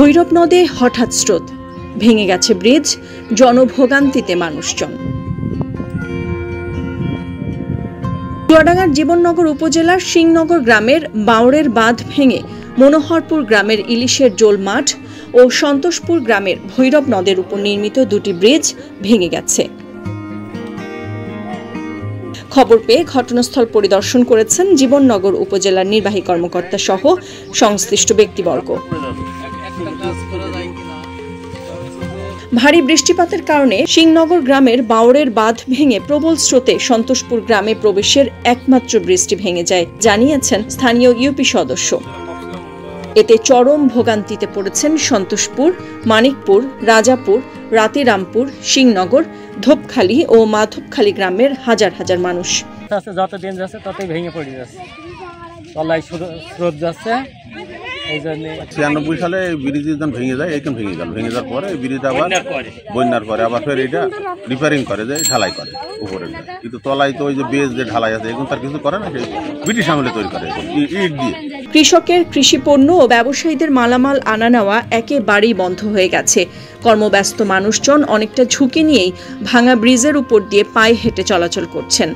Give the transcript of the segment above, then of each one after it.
ভৈরব নদে হঠাৎ স্রোত, ভেঙে গেছে ব্রিজ, জনভোগান্তিতে মানুষজন। চুয়াডাঙ্গার জীবননগর উপজেলার সিংনগর গ্রামের বাওড়ের বাঁধ ভেঙে মনোহরপুর গ্রামের ইলিশের জোল মাঠ ও সন্তোষপুর গ্রামের ভৈরব নদের উপর নির্মিত দুটি ব্রিজ ভেঙে গেছে। খবর পেয়ে ঘটনাস্থল পরিদর্শন করেছেন জীবননগর উপজেলার নির্বাহী কর্মকর্তা সহ সংশ্লিষ্ট ব্যক্তিবর্গ। ভারী বৃষ্টিপাতের কারণে সিংনগর গ্রামের বাওড়ের বাঁধ ভেঙে প্রবল স্রোতে সন্তোষপুর গ্রামে প্রবেশের একমাত্র ব্রিজটি ভেঙে যায়, জানিয়েছেন স্থানীয় ইউপি সদস্য। এতে চরম ভোগান্তিতে পড়েছেন সন্তোষপুর, মানিকপুর, রাজাপুর, রাতিরামপুর, সিংনগর, ধোপখালী ও মাধবখালী গ্রামের হাজার হাজার মানুষ। যত দিন যাচ্ছে ততই ভেঙে পড়ে যাচ্ছে, তলায় স্রোত যাচ্ছে। 96 সালে ব্রিজ যখন ভেঙে যায়, এইখানে ভেঙে গেল। ভেঙে যাওয়ার পরে ব্রিজ আবার বন্যার পরে আবার ফের এটা রিপেয়ারিং করে, যে ঢালাই করে উপরে। কিন্তু তলায় তো ওই যে বেজ যে ঢালাই আছে, এখন তার কিছু করে না, সেই ব্রিটিশ আমলে তৈরি করে ইট দিয়ে। কৃষকের কৃষিপণ্য ও ব্যবসায়ীদের মালামাল আনা নেওয়া একেবারেই বন্ধ হয়ে গেছে। কর্মব্যস্ত মানুষজন অনেকটা ঝুঁকি নিয়েই ভাঙা ব্রিজের উপর দিয়ে পায়ে হেঁটে চলাচল করছেন।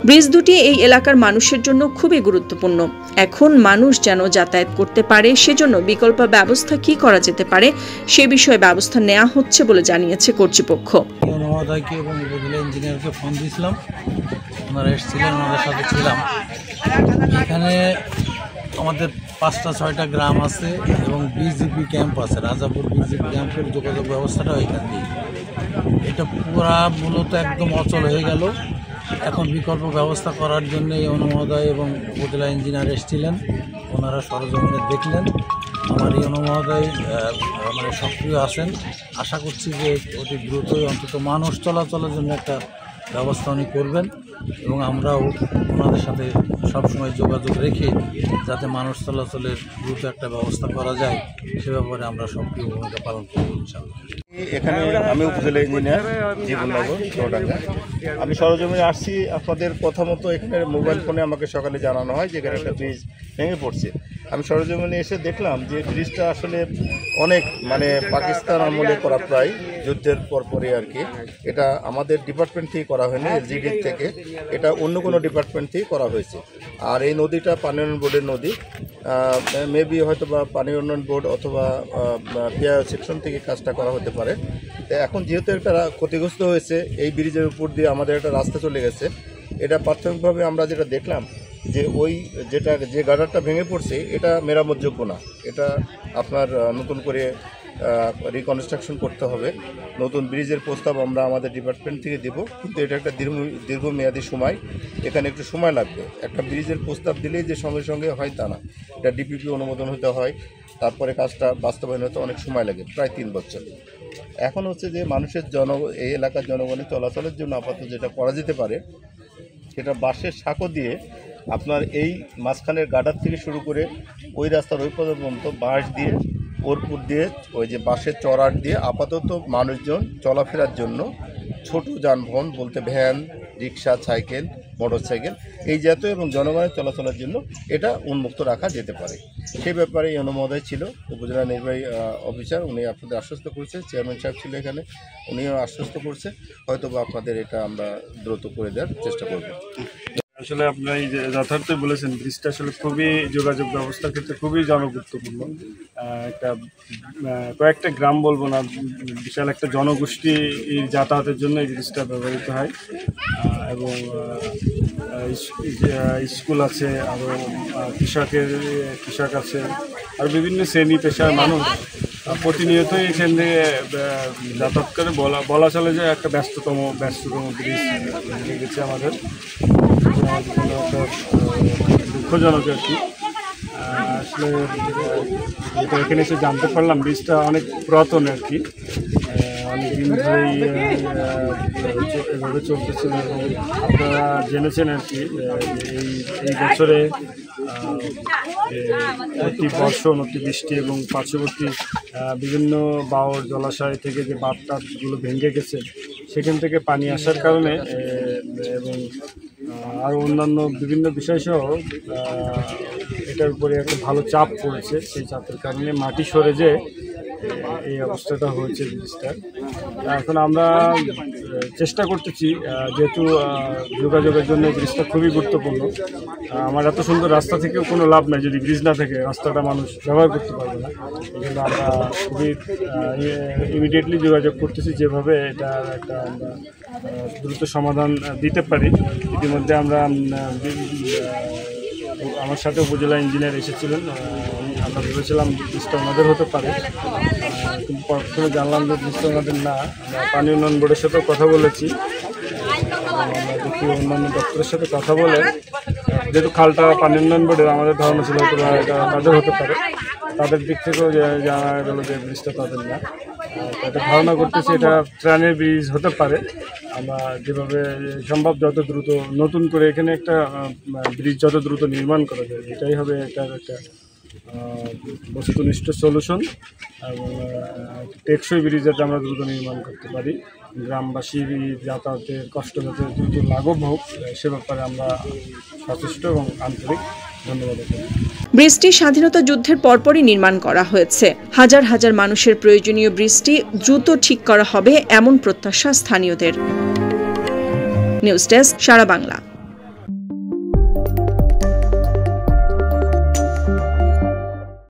ব্রিজ দুটি এই এলাকার মানুষের জন্য খুবই গুরুত্বপূর্ণ। এখন মানুষ যেন যাতায়াত করতে পারে, সেজন্য বিকল্প ব্যবস্থা কি করা যেতে পারে সে বিষয়ে ব্যবস্থা নেওয়া হচ্ছে বলে জানিয়েছে কর্তৃপক্ষ। এবং উপজেলা ইঞ্জিনিয়ারকে ফোন দিয়েছিলাম, ওনারা এসেছিলেন, ওনাদের সাথে ছিলাম। এখানে আমাদের 5টা-6টা গ্রাম আছে এবং বিজিপি ক্যাম্প আছে। রাজাপুর বিজিপি ক্যাম্পের যোগাযোগ ব্যবস্থাটা এখান দিয়ে, এটা পুরা মূলত একদম অচল হয়ে গেল। এখন বিকল্প ব্যবস্থা করার জন্য এই অনুমোদয় এবং উপজেলা ইঞ্জিনিয়ার এসেছিলেন, ওনারা সরজমিনে দেখলেন। আমার এই অনুমোদয় মানে সক্রিয় আছেন। আশা করছি যে অতি দ্রুতই অন্তত মানুষ চলাচলের জন্য একটা ব্যবস্থা উনি করবেন এবং আমরাও ওনাদের সাথে সবসময় যোগাযোগ রেখে যাতে মানুষ চলাচলের দ্রুত একটা ব্যবস্থা করা যায় সে ব্যাপারে আমরা সক্রিয় ভূমিকা পালন করব ইনশাআল্লাহ। এখানে আমি উপজেলা ইঞ্জিনিয়ার জীবননগর চুয়াডাঙ্গা। আমি সরজমিনে আসছি। আপনাদের কথা মতো এখানে মোবাইল ফোনে আমাকে সকালে জানানো হয় যে এখানে একটা ব্রিজ ভেঙে পড়ছে। আমি সরজমিনে এসে দেখলাম যে ব্রিজটা আসলে অনেক মানে পাকিস্তান আমলে করা, প্রায় যুদ্ধের পরপরই আর কি। এটা আমাদের ডিপার্টমেন্ট থেকে করা হয়নি, এলজিডি থেকে, এটা অন্য কোনো ডিপার্টমেন্ট থেকে করা হয়েছে। আর এই নদীটা পানি উন্নয়ন বোর্ডের নদী, মেবি হয়তো বা পানি উন্নয়ন বোর্ড অথবা পিআইও সেকশন থেকে কাজটা করা হতে পারে। তো এখন যেহেতু একটা ক্ষতিগ্রস্ত হয়েছে, এই ব্রিজের উপর দিয়ে আমাদের একটা রাস্তা চলে গেছে। এটা প্রাথমিকভাবে আমরা যেটা দেখলাম যে ওই যে গার্ডারটা ভেঙে পড়ছে এটা মেরামতযোগ্য না, এটা আপনার নতুন করে রিকনস্ট্রাকশন করতে হবে। নতুন ব্রিজের প্রস্তাব আমরা আমাদের ডিপার্টমেন্ট থেকে দেব, কিন্তু এটা একটা দীর্ঘমেয়াদী সময়, এখানে একটু সময় লাগবে। একটা ব্রিজের প্রস্তাব দিলেই যে সঙ্গে সঙ্গে হয় তা না, এটা ডিপিপি অনুমোদন হতে হয়, তারপরে কাজটা বাস্তবায়ন হতে অনেক সময় লাগে, প্রায় 3 বছর। এখন হচ্ছে যে মানুষের এই এলাকার জনগণের চলাচলের জন্য আপাতত যেটা করা যেতে পারে সেটা বাঁশের সাঁকো দিয়ে আপনার এই মাঝখানের গার্ডার থেকে শুরু করে ওই রাস্তার ওই পর্যন্ত বাঁশ দিয়ে ওরপুর দিয়ে ওই যে বাঁশের চড়াট দিয়ে আপাতত মানুষজন চলাফেরার জন্য ছোট যানবাহন বলতে ভ্যান, রিক্সা, সাইকেল, মোটরসাইকেল এই জাতীয় এবং জনগণের চলাচলের জন্য এটা উন্মুক্ত রাখা যেতে পারে। সেই ব্যাপারে এই অনুমোদন ছিল। উপজেলা নির্বাহী অফিসার উনি আপনাদের আশ্বস্ত করছে, চেয়ারম্যান সাহেব ছিল এখানে, উনিও আশ্বস্ত করছে, হয়তো বা আপনাদের এটা আমরা দ্রুত করে দেওয়ার চেষ্টা করব। আসলে আপনারা এই যে যথার্থই বলেছেন, ব্রিজটা আসলে খুবই যোগাযোগ ব্যবস্থার ক্ষেত্রে খুবই জনগুরুত্বপূর্ণ। একটা কয়েকটা গ্রাম বলবো না, বিশাল একটা জনগোষ্ঠী যাতায়াতের জন্য এই ব্রিজটা ব্যবহৃত হয়। এবং স্কুল আছে, আরও কৃষক আছে, আর বিভিন্ন শ্রেণী পেশার মানুষ প্রতিনিয়তই এখান থেকে যাতায়াত করে। বলা চলে যে একটা ব্যস্ততম ব্রিজ হয়ে গেছে আমাদের, দুঃখজনক আর কি। আসলে যেটা এখানে এসে জানতে পারলাম, ব্রিজটা অনেক পুরাতন আর কি, অনেকদিন ধরেই এভাবে চলতেছিল। এবং আপনারা জেনেছেন আর কি এই বছরে অতি বর্ষণ, অতি বৃষ্টি এবং পার্শ্ববর্তী বিভিন্ন বাওর জলাশয় থেকে যে বাঁধ টাতগুলো ভেঙে গেছে, সেখান থেকে পানি আসার কারণে এবং আর অন্যান্য বিভিন্ন বিষয় সহ এটার উপরে একটা ভালো চাপ পড়েছে। সেই চাপের কারণে মাটি সরে যে এই অবস্থাটা হয়েছে ব্রিজটার। এখন আমরা চেষ্টা করতেছি, যেহেতু যোগাযোগের জন্য ব্রিজটা খুবই গুরুত্বপূর্ণ। আমার এত সুন্দর রাস্তা থেকেও কোনো লাভ নাই যদি ব্রিজ না থাকে, রাস্তাটা মানুষ ব্যবহার করতে পারবে না। এই জন্য আমরা খুবই ইমিডিয়েটলি যোগাযোগ করতেছি যেভাবে এটা একটা আমরা দ্রুত সমাধান দিতে পারি। ইতিমধ্যে আমরা আমার সাথে উপজেলা ইঞ্জিনিয়ার এসেছিলেন। আমরা ভেবেছিলাম ব্রিজটা ওনাদের হতে পারে, কিন্তু প্রথমে জানলাম যে ব্রিজটা ওনাদের না। আমরা পানি উন্নয়ন বোর্ডের সাথেও কথা বলেছি, আমরা দেখি অন্যান্য দপ্তরের সাথে কথা বলে, যেহেতু খালটা পানি উন্নয়ন বোর্ডের, আমাদের ধারণা ছিল হয়তো এটা তাদের হতে পারে। তাদের দিক থেকেও জানা গেল যে ব্রিজটা তাদের না। তাদের ধারণা করতেছি এটা ট্রেনের ব্রিজ হতে পারে। আমরা যেভাবে সম্ভব যত দ্রুত নতুন করে এখানে একটা ব্রিজ যত দ্রুত নির্মাণ করা যায়, এটাই হবে এটার একটা বস্তুনিষ্ঠ সলিউশন এবং টেকসই ব্রিজ যাতে আমরা দ্রুত নির্মাণ করতে পারি। গ্রামবাসীর যাতায়াতের কষ্ট যাতে দ্রুত লাঘব হোক, সে ব্যাপারে আমরা সচেষ্ট এবং আন্তরিক। ধন্যবাদ। ব্রিজটি স্বাধীনতা যুদ্ধের পরপরই নির্মাণ করা হয়েছে। হাজার হাজার মানুষের প্রয়োজনীয় ব্রিজটি দ্রুত ঠিক করা হবে এমন প্রত্যাশা স্থানীয়দের। নিউজ ডেস্ক, সারা বাংলা।